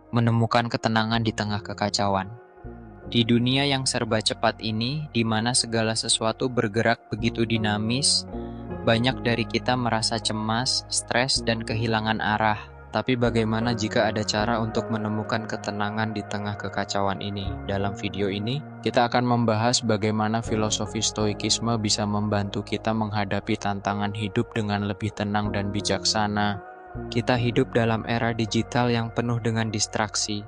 Menemukan ketenangan di tengah kekacauan. Di dunia yang serba cepat ini, di mana segala sesuatu bergerak begitu dinamis, banyak dari kita merasa cemas, stres, dan kehilangan arah. Tapi bagaimana jika ada cara untuk menemukan ketenangan di tengah kekacauan ini? Dalam video ini, kita akan membahas bagaimana filosofi stoikisme bisa membantu kita menghadapi tantangan hidup dengan lebih tenang dan bijaksana. Kita hidup dalam era digital yang penuh dengan distraksi.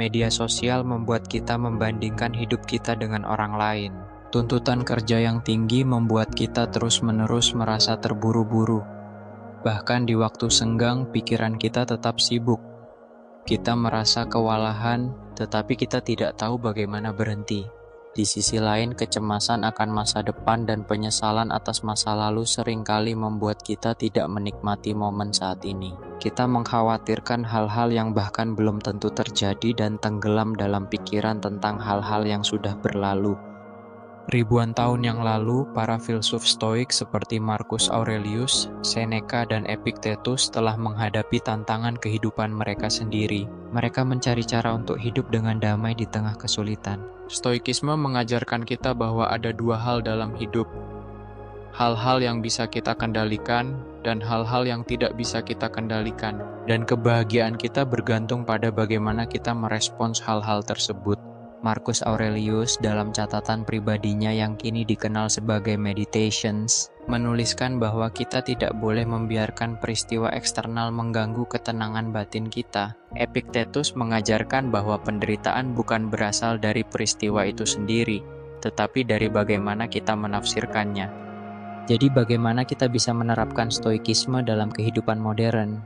Media sosial membuat kita membandingkan hidup kita dengan orang lain. Tuntutan kerja yang tinggi membuat kita terus-menerus merasa terburu-buru. Bahkan di waktu senggang, pikiran kita tetap sibuk. Kita merasa kewalahan, tetapi kita tidak tahu bagaimana berhenti. Di sisi lain, kecemasan akan masa depan dan penyesalan atas masa lalu seringkali membuat kita tidak menikmati momen saat ini. Kita mengkhawatirkan hal-hal yang bahkan belum tentu terjadi dan tenggelam dalam pikiran tentang hal-hal yang sudah berlalu. Ribuan tahun yang lalu, para filsuf Stoik seperti Marcus Aurelius, Seneca, dan Epictetus telah menghadapi tantangan kehidupan mereka sendiri. Mereka mencari cara untuk hidup dengan damai di tengah kesulitan. Stoikisme mengajarkan kita bahwa ada dua hal dalam hidup. Hal-hal yang bisa kita kendalikan dan hal-hal yang tidak bisa kita kendalikan. Dan kebahagiaan kita bergantung pada bagaimana kita merespons hal-hal tersebut. Marcus Aurelius dalam catatan pribadinya yang kini dikenal sebagai Meditations, menuliskan bahwa kita tidak boleh membiarkan peristiwa eksternal mengganggu ketenangan batin kita. Epictetus mengajarkan bahwa penderitaan bukan berasal dari peristiwa itu sendiri, tetapi dari bagaimana kita menafsirkannya. Jadi bagaimana kita bisa menerapkan stoikisme dalam kehidupan modern?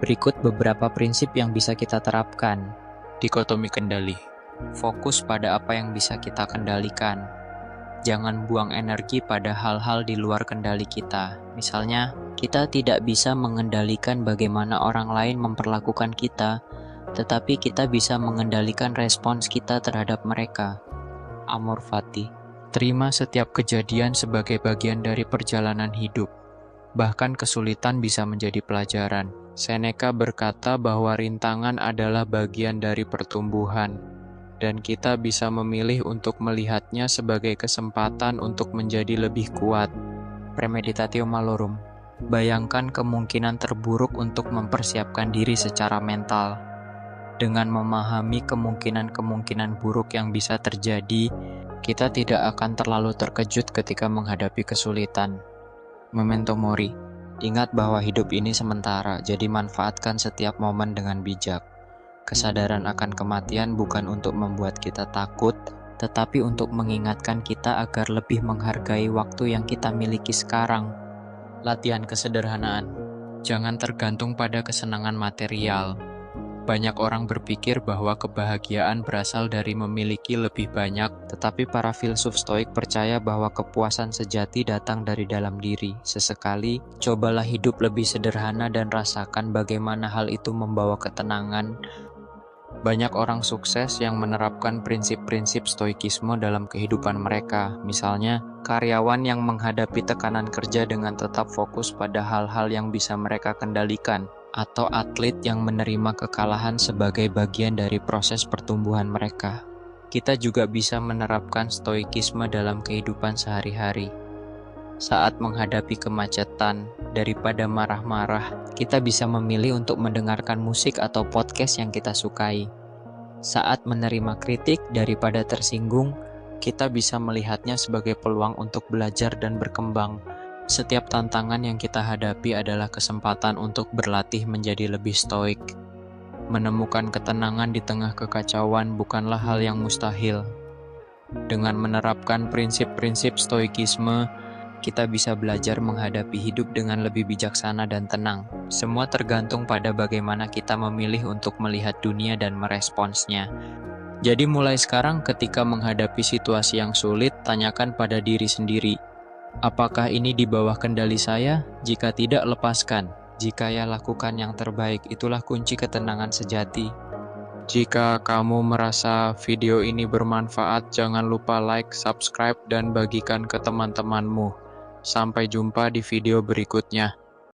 Berikut beberapa prinsip yang bisa kita terapkan. Dikotomi kendali. Fokus pada apa yang bisa kita kendalikan. Jangan buang energi pada hal-hal di luar kendali kita. Misalnya, kita tidak bisa mengendalikan bagaimana orang lain memperlakukan kita, tetapi kita bisa mengendalikan respons kita terhadap mereka. Amor Fati. Terima setiap kejadian sebagai bagian dari perjalanan hidup. Bahkan kesulitan bisa menjadi pelajaran. Seneca berkata bahwa rintangan adalah bagian dari pertumbuhan, dan kita bisa memilih untuk melihatnya sebagai kesempatan untuk menjadi lebih kuat. Premeditatio malorum. Bayangkan kemungkinan terburuk untuk mempersiapkan diri secara mental. Dengan memahami kemungkinan-kemungkinan buruk yang bisa terjadi, kita tidak akan terlalu terkejut ketika menghadapi kesulitan. Memento mori. Ingat bahwa hidup ini sementara, jadi manfaatkan setiap momen dengan bijak. Kesadaran akan kematian bukan untuk membuat kita takut, tetapi untuk mengingatkan kita agar lebih menghargai waktu yang kita miliki sekarang. Latihan kesederhanaan. Jangan tergantung pada kesenangan material. Banyak orang berpikir bahwa kebahagiaan berasal dari memiliki lebih banyak, tetapi para filsuf Stoik percaya bahwa kepuasan sejati datang dari dalam diri. Sesekali, cobalah hidup lebih sederhana dan rasakan bagaimana hal itu membawa ketenangan. Banyak orang sukses yang menerapkan prinsip-prinsip stoikisme dalam kehidupan mereka. Misalnya, karyawan yang menghadapi tekanan kerja dengan tetap fokus pada hal-hal yang bisa mereka kendalikan, atau atlet yang menerima kekalahan sebagai bagian dari proses pertumbuhan mereka. Kita juga bisa menerapkan stoikisme dalam kehidupan sehari-hari. Saat menghadapi kemacetan, daripada marah-marah, kita bisa memilih untuk mendengarkan musik atau podcast yang kita sukai. Saat menerima kritik, daripada tersinggung, kita bisa melihatnya sebagai peluang untuk belajar dan berkembang. Setiap tantangan yang kita hadapi adalah kesempatan untuk berlatih menjadi lebih stoik. Menemukan ketenangan di tengah kekacauan bukanlah hal yang mustahil. Dengan menerapkan prinsip-prinsip stoikisme, kita bisa belajar menghadapi hidup dengan lebih bijaksana dan tenang. Semua tergantung pada bagaimana kita memilih untuk melihat dunia dan meresponsnya. Jadi mulai sekarang ketika menghadapi situasi yang sulit, tanyakan pada diri sendiri, apakah ini di bawah kendali saya? Jika tidak, lepaskan. Jika ya, lakukan yang terbaik. Itulah kunci ketenangan sejati. Jika kamu merasa video ini bermanfaat, jangan lupa like, subscribe, dan bagikan ke teman-temanmu. Sampai jumpa di video berikutnya.